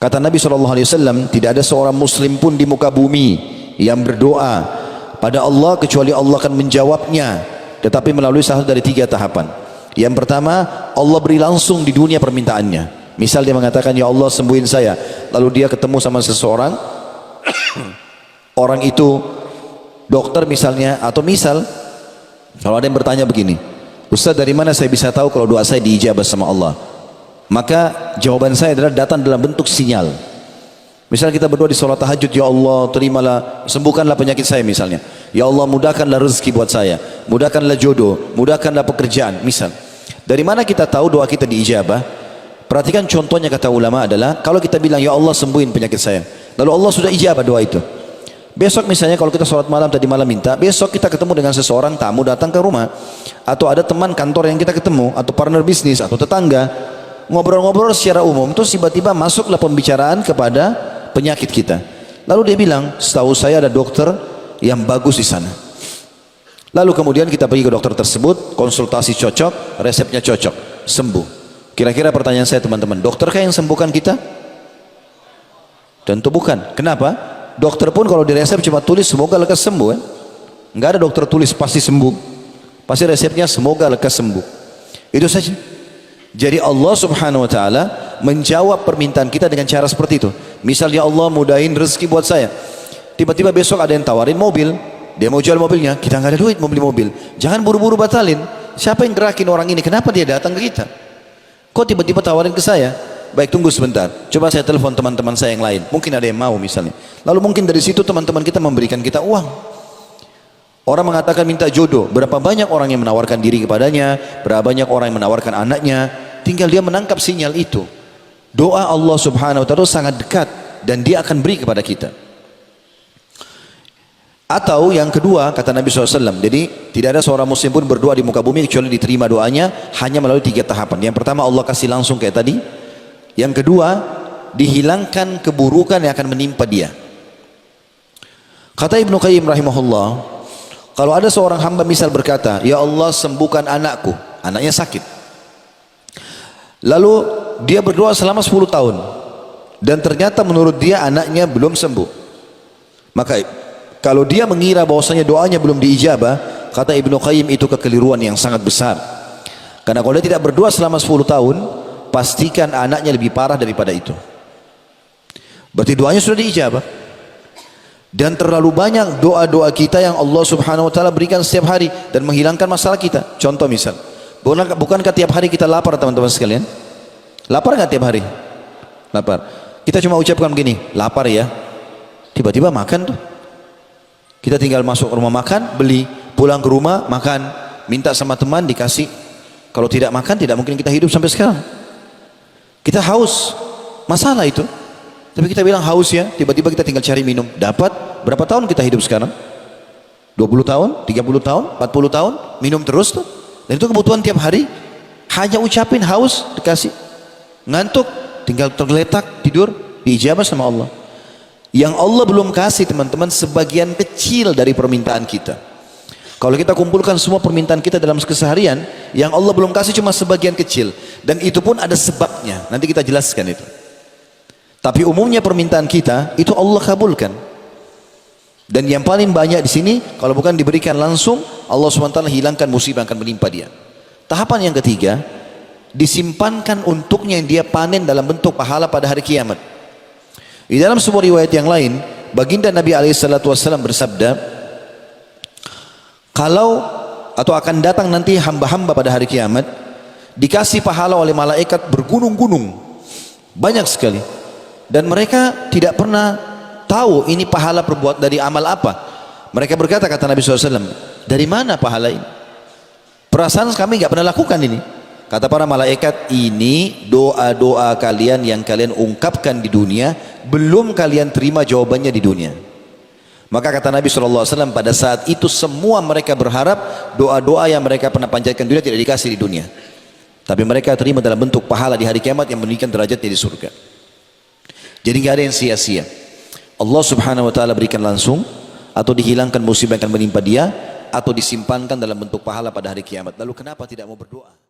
Kata Nabi SAW, tidak ada seorang muslim pun di muka bumi yang berdoa pada Allah kecuali Allah akan menjawabnya, tetapi melalui salah satu dari 3 tahapan. Yang pertama, Allah beri langsung di dunia permintaannya. Misal dia mengatakan, ya Allah sembuhin saya, lalu dia ketemu sama seseorang, orang itu dokter misalnya, atau misal kalau ada yang bertanya begini, Ustaz, dari mana saya bisa tahu kalau doa saya diijabah sama Allah? Maka jawaban saya adalah datang dalam bentuk sinyal. Misal kita berdoa di sholat tahajud, ya Allah terimalah, sembuhkanlah penyakit saya misalnya, ya Allah mudahkanlah rezeki buat saya, mudahkanlah jodoh, mudahkanlah pekerjaan. Misal, dari mana kita tahu doa kita diijabah? Perhatikan contohnya, kata ulama adalah kalau kita bilang ya Allah sembuhin penyakit saya, lalu Allah sudah ijabah doa itu. Besok misalnya kalau kita sholat malam, tadi malam minta, besok kita ketemu dengan seseorang, tamu datang ke rumah, atau ada teman kantor yang kita ketemu, atau partner bisnis, atau tetangga, ngobrol-ngobrol secara umum, terus tiba-tiba masuklah pembicaraan kepada penyakit kita. Lalu dia bilang, setahu saya ada dokter yang bagus di sana. Lalu kemudian kita pergi ke dokter tersebut, konsultasi cocok, resepnya cocok, sembuh. Kira-kira pertanyaan saya teman-teman, dokterkah yang sembuhkan kita? Tentu bukan. Kenapa? Dokter pun kalau di resep cuma tulis semoga lekas sembuh, nggak ada dokter tulis pasti sembuh. Pasti resepnya semoga lekas sembuh. Itu saja. Jadi Allah subhanahu wa ta'ala menjawab permintaan kita dengan cara seperti itu. Misalnya Allah mudahin rezeki buat saya, tiba-tiba besok ada yang tawarin mobil, dia mau jual mobilnya, kita nggak ada duit mau beli mobil, jangan buru-buru batalin. Siapa yang gerakin orang ini? Kenapa dia datang ke kita? Kok tiba-tiba tawarin ke saya? Baik, tunggu sebentar, coba saya telepon teman-teman saya yang lain, mungkin ada yang mau misalnya. Lalu mungkin dari situ teman-teman kita memberikan kita uang. Orang mengatakan minta jodoh, berapa banyak orang yang menawarkan diri kepadanya, berapa banyak orang yang menawarkan anaknya, tinggal dia menangkap sinyal itu. Doa Allah subhanahu wa ta'ala sangat dekat dan dia akan beri kepada kita. Atau yang kedua, kata Nabi SAW, jadi tidak ada seorang muslim pun berdoa di muka bumi kecuali diterima doanya hanya melalui 3 tahapan. Yang pertama, Allah kasih langsung kayak tadi. Yang kedua, dihilangkan keburukan yang akan menimpa dia. Kata Ibnu Qayyim rahimahullah, kalau ada seorang hamba misal berkata, ya Allah sembuhkan anakku, anaknya sakit, lalu dia berdoa selama 10 tahun dan ternyata menurut dia anaknya belum sembuh, maka kalau dia mengira bahwasanya doanya belum diijabah, kata Ibnu Qayyim itu kekeliruan yang sangat besar. Karena kalau dia tidak berdoa selama 10 tahun, pastikan anaknya lebih parah daripada itu. Berarti doanya sudah diijabah. Dan terlalu banyak doa-doa kita yang Allah subhanahu wa ta'ala berikan setiap hari dan menghilangkan masalah kita. Contoh misal, bukankah tiap hari kita lapar teman-teman sekalian? Lapar nggak tiap hari? Lapar. Kita cuma ucapkan begini, lapar ya, tiba-tiba makan tuh. Kita tinggal masuk ke rumah makan, beli, pulang ke rumah makan, minta sama teman dikasih. Kalau tidak makan tidak mungkin kita hidup sampai sekarang. Kita haus, masalah itu. Tapi kita bilang haus ya, tiba-tiba kita tinggal cari minum, dapat. Berapa tahun kita hidup sekarang? 20 tahun, 30 tahun, 40 tahun, minum terus tuh. Dan itu kebutuhan tiap hari. Hanya ucapin haus, dikasih. Ngantuk, tinggal tergeletak, tidur, diijabah sama Allah. Yang Allah belum kasih teman-teman sebagian kecil dari permintaan kita. Kalau kita kumpulkan semua permintaan kita dalam keseharian, yang Allah belum kasih cuma sebagian kecil. Dan itu pun ada sebabnya, nanti kita jelaskan itu. Tapi umumnya permintaan kita itu Allah kabulkan. Dan yang paling banyak di sini, kalau bukan diberikan langsung, Allah SWT hilangkan musibah yang akan menimpa dia. Tahapan yang ketiga, disimpankan untuknya yang dia panen dalam bentuk pahala pada hari kiamat. Di dalam sebuah riwayat yang lain, baginda Nabi SAW bersabda, kalau atau akan datang nanti hamba-hamba pada hari kiamat, dikasih pahala oleh malaikat bergunung-gunung, banyak sekali. Dan mereka tidak pernah tahu ini pahala perbuat dari amal apa. Mereka berkata, kata Nabi SAW, dari mana pahala ini? Perasaan kami nggak pernah lakukan ini. Kata para malaikat, ini doa-doa kalian yang kalian ungkapkan di dunia, belum kalian terima jawabannya di dunia. Maka kata Nabi SAW, pada saat itu semua mereka berharap doa-doa yang mereka pernah panjatkan di dunia tidak dikasih di dunia, tapi mereka terima dalam bentuk pahala di hari kiamat yang meninggikan derajatnya di surga. Jadi nggak ada yang sia-sia. Allah subhanahu wa ta'ala berikan langsung, atau dihilangkan musibah yang akan menimpa dia, atau disimpankan dalam bentuk pahala pada hari kiamat. Lalu kenapa tidak mau berdoa?